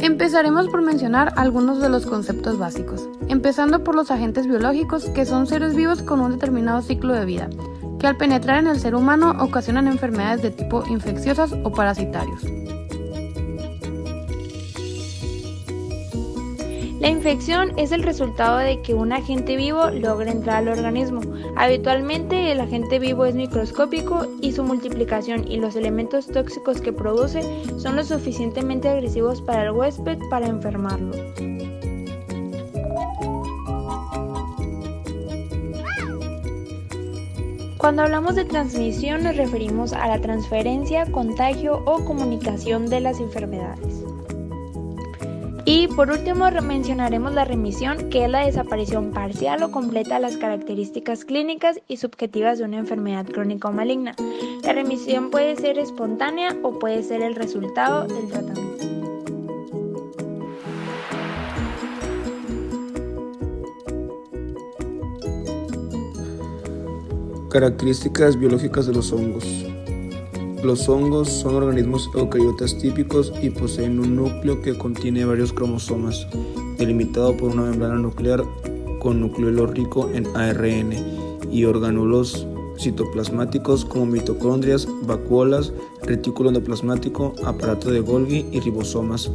Empezaremos por mencionar algunos de los conceptos básicos, empezando por los agentes biológicos, que son seres vivos con un determinado ciclo de vida, que al penetrar en el ser humano ocasionan enfermedades de tipo infecciosas o parasitarios. La infección es el resultado de que un agente vivo logre entrar al organismo. Habitualmente el agente vivo es microscópico y su multiplicación y los elementos tóxicos que produce son lo suficientemente agresivos para el huésped para enfermarlo. Cuando hablamos de transmisión nos referimos a la transferencia, contagio o comunicación de las enfermedades. Y por último mencionaremos la remisión, que es la desaparición parcial o completa de las características clínicas y subjetivas de una enfermedad crónica o maligna. La remisión puede ser espontánea o puede ser el resultado del tratamiento. Características biológicas de los hongos. Los hongos son organismos eucariotas típicos y poseen un núcleo que contiene varios cromosomas, delimitado por una membrana nuclear con nucleolo rico en ARN y orgánulos citoplasmáticos como mitocondrias, vacuolas, retículo endoplasmático, aparato de Golgi y ribosomas.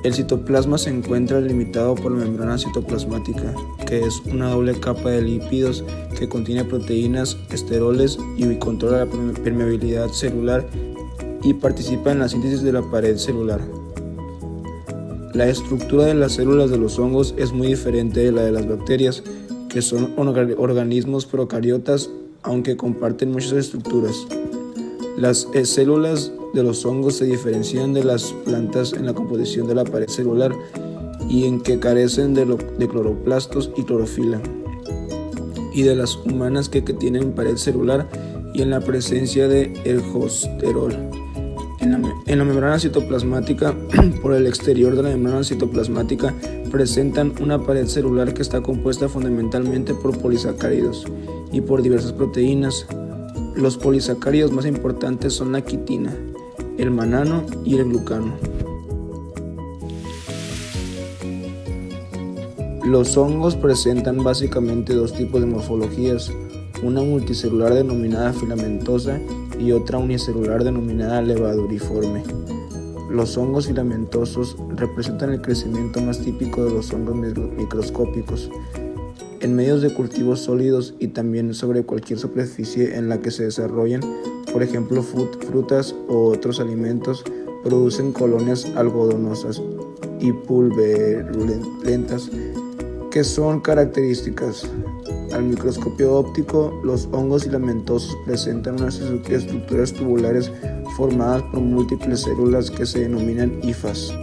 El citoplasma se encuentra limitado por la membrana citoplasmática, que es una doble capa de lípidos que contiene proteínas, esteroles y controla la permeabilidad celular y participa en la síntesis de la pared celular. La estructura de las células de los hongos es muy diferente de la de las bacterias, que son organismos procariotas, aunque comparten muchas estructuras. Las células de los hongos se diferencian de las plantas en la composición de la pared celular y en que carecen de cloroplastos y clorofila, y de las humanas que tienen pared celular y en la presencia de ergosterol. En la membrana citoplasmática, por el exterior de la membrana citoplasmática, presentan una pared celular que está compuesta fundamentalmente por polisacáridos y por diversas proteínas. Los polisacáridos más importantes son la quitina, el mannano y el glucano. Los hongos presentan básicamente dos tipos de morfologías, una multicelular denominada filamentosa y otra unicelular denominada levaduriforme. Los hongos filamentosos representan el crecimiento más típico de los hongos microscópicos. En medios de cultivo sólidos y también sobre cualquier superficie en la que se desarrollen, por ejemplo frutas o otros alimentos, producen colonias algodonosas y pulverulentas que son características. Al microscopio óptico, los hongos filamentosos presentan unas estructuras tubulares formadas por múltiples células que se denominan hifas.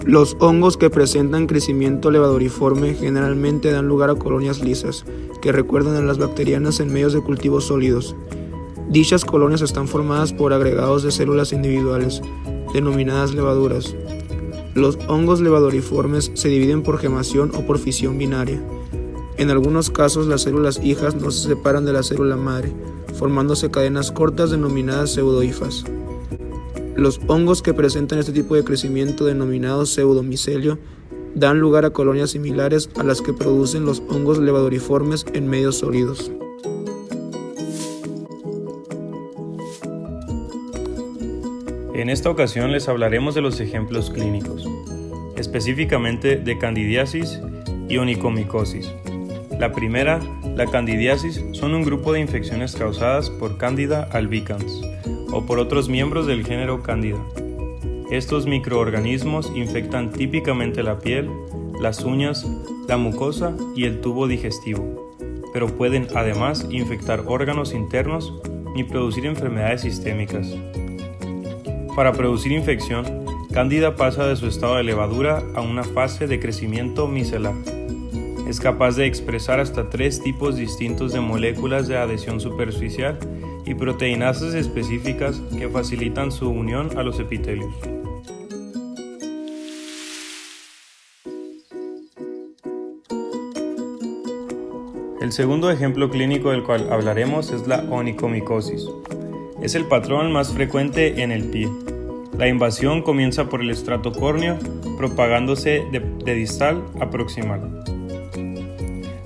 Los hongos que presentan crecimiento levaduriforme generalmente dan lugar a colonias lisas, que recuerdan a las bacterianas en medios de cultivo sólidos. Dichas colonias están formadas por agregados de células individuales, denominadas levaduras. Los hongos levaduriformes se dividen por gemación o por fisión binaria. En algunos casos, las células hijas no se separan de la célula madre, formándose cadenas cortas denominadas pseudohifas. Los hongos que presentan este tipo de crecimiento, denominado pseudomicelio, dan lugar a colonias similares a las que producen los hongos levaduriformes en medios sólidos. En esta ocasión les hablaremos de los ejemplos clínicos, específicamente de candidiasis y onicomicosis. La primera, la candidiasis, son un grupo de infecciones causadas por Candida albicans o por otros miembros del género Candida. Estos microorganismos infectan típicamente la piel, las uñas, la mucosa y el tubo digestivo, pero pueden además infectar órganos internos y producir enfermedades sistémicas. Para producir infección, Candida pasa de su estado de levadura a una fase de crecimiento micelar. Es capaz de expresar hasta 3 tipos distintos de moléculas de adhesión superficial y proteinasas específicas que facilitan su unión a los epitelios. El segundo ejemplo clínico del cual hablaremos es la onicomicosis. Es el patrón más frecuente en el pie. La invasión comienza por el estrato córneo, propagándose de distal a proximal.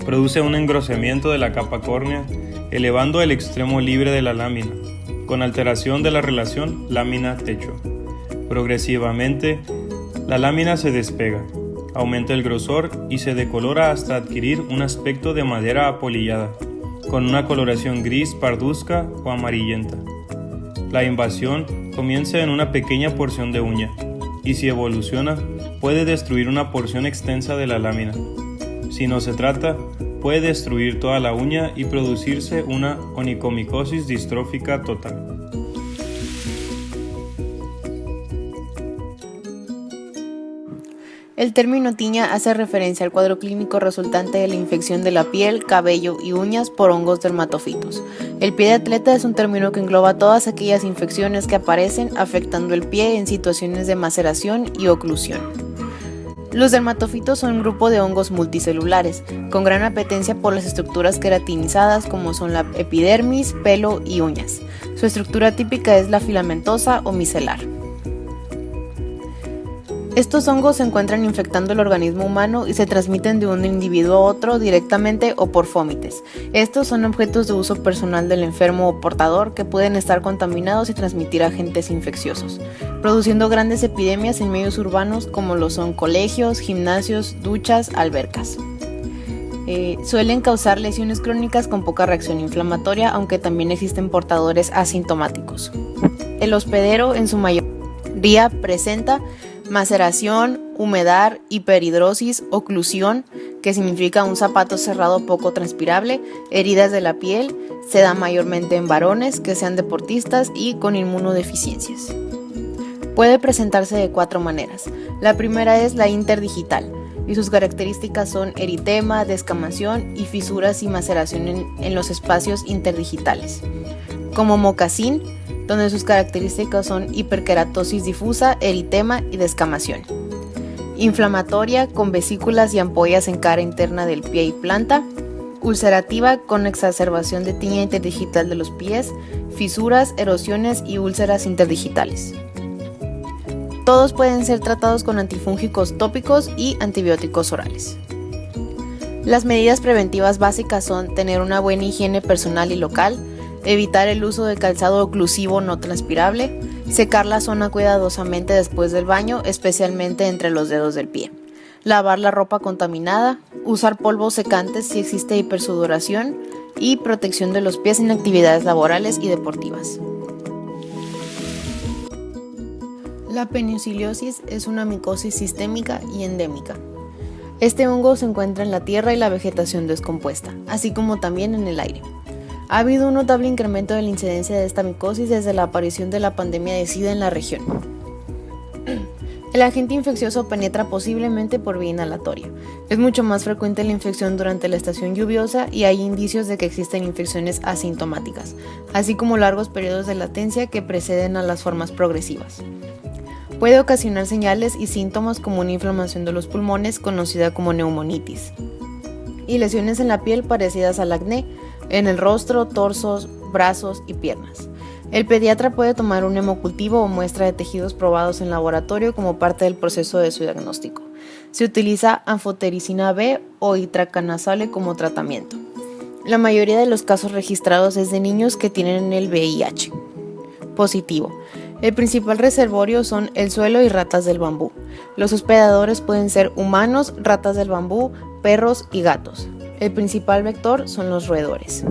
Produce un engrosamiento de la capa córnea, elevando el extremo libre de la lámina, con alteración de la relación lámina-techo. Progresivamente, la lámina se despega, aumenta el grosor y se decolora hasta adquirir un aspecto de madera apolillada, con una coloración gris parduzca o amarillenta. La invasión comienza en una pequeña porción de uña y si evoluciona puede destruir una porción extensa de la lámina. Si no se trata, puede destruir toda la uña y producirse una onicomicosis distrófica total. El término tiña hace referencia al cuadro clínico resultante de la infección de la piel, cabello y uñas por hongos dermatofitos. El pie de atleta es un término que engloba todas aquellas infecciones que aparecen afectando el pie en situaciones de maceración y oclusión. Los dermatofitos son un grupo de hongos multicelulares, con gran apetencia por las estructuras queratinizadas como son la epidermis, pelo y uñas. Su estructura típica es la filamentosa o micelar. Estos hongos se encuentran infectando el organismo humano y se transmiten de un individuo a otro directamente o por fómites. Estos son objetos de uso personal del enfermo o portador que pueden estar contaminados y transmitir agentes infecciosos, produciendo grandes epidemias en medios urbanos como lo son colegios, gimnasios, duchas, albercas. Suelen causar lesiones crónicas con poca reacción inflamatoria, aunque también existen portadores asintomáticos. El hospedero en su mayoría presenta maceración, humedad, hiperhidrosis, oclusión, que significa un zapato cerrado poco transpirable, heridas de la piel, se da mayormente en varones que sean deportistas y con inmunodeficiencias. Puede presentarse de 4 maneras. La primera es la interdigital, y sus características son eritema, descamación y fisuras y maceración en los espacios interdigitales. Como mocasín, donde sus características son hiperkeratosis difusa, eritema y descamación. Inflamatoria, con vesículas y ampollas en cara interna del pie y planta. Ulcerativa, con exacerbación de tiña interdigital de los pies, fisuras, erosiones y úlceras interdigitales. Todos pueden ser tratados con antifúngicos tópicos y antibióticos orales. Las medidas preventivas básicas son tener una buena higiene personal y local, evitar el uso de calzado oclusivo no transpirable, secar la zona cuidadosamente después del baño, especialmente entre los dedos del pie, lavar la ropa contaminada, usar polvos secantes si existe hipersudoración y protección de los pies en actividades laborales y deportivas. La peniliosis es una micosis sistémica y endémica. Este hongo se encuentra en la tierra y la vegetación descompuesta, así como también en el aire. Ha habido un notable incremento de la incidencia de esta micosis desde la aparición de la pandemia de SIDA en la región. El agente infeccioso penetra posiblemente por vía inhalatoria. Es mucho más frecuente la infección durante la estación lluviosa y hay indicios de que existen infecciones asintomáticas, así como largos periodos de latencia que preceden a las formas progresivas. Puede ocasionar señales y síntomas como una inflamación de los pulmones conocida como neumonitis y lesiones en la piel parecidas al acné, en el rostro, torsos, brazos y piernas. El pediatra puede tomar un hemocultivo o muestra de tejidos probados en laboratorio como parte del proceso de su diagnóstico. Se utiliza anfotericina B o itraconazole como tratamiento. La mayoría de los casos registrados es de niños que tienen el VIH positivo. El principal reservorio son el suelo y ratas del bambú. Los hospedadores pueden ser humanos, ratas del bambú, perros y gatos. El principal vector son los roedores.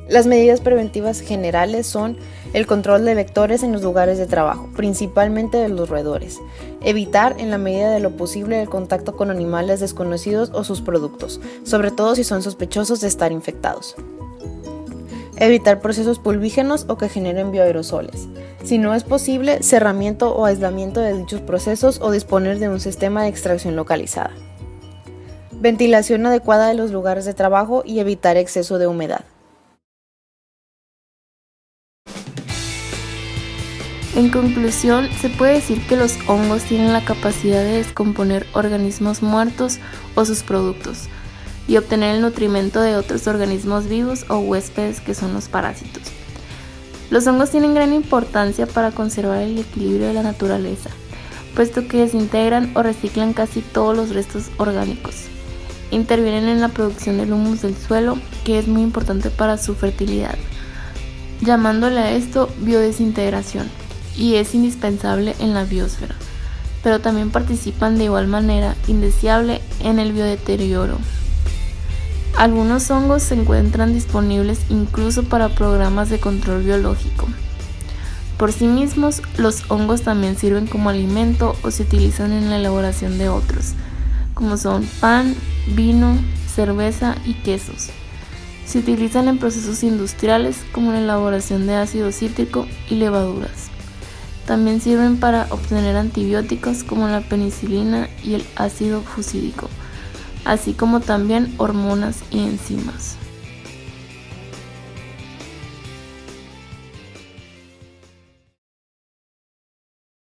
Las medidas preventivas generales son el control de vectores en los lugares de trabajo, principalmente de los roedores. Evitar en la medida de lo posible el contacto con animales desconocidos o sus productos, sobre todo si son sospechosos de estar infectados. Evitar procesos pulvígenos o que generen bioaerosoles. Si no es posible, cerramiento o aislamiento de dichos procesos o disponer de un sistema de extracción localizada. Ventilación adecuada de los lugares de trabajo y evitar exceso de humedad. En conclusión, se puede decir que los hongos tienen la capacidad de descomponer organismos muertos o sus productos. y obtener el nutrimento de otros organismos vivos o huéspedes que son los parásitos. Los hongos tienen gran importancia para conservar el equilibrio de la naturaleza, puesto que desintegran o reciclan casi todos los restos orgánicos. Intervienen en la producción del humus del suelo, que es muy importante para su fertilidad, llamándole a esto biodesintegración, y es indispensable en la biosfera, pero también participan de igual manera indeseable en el biodeterioro. Algunos hongos se encuentran disponibles incluso para programas de control biológico. Por sí mismos, los hongos también sirven como alimento o se utilizan en la elaboración de otros, como son pan, vino, cerveza y quesos. Se utilizan en procesos industriales como la elaboración de ácido cítrico y levaduras. También sirven para obtener antibióticos como la penicilina y el ácido fucídico, así como también hormonas y enzimas.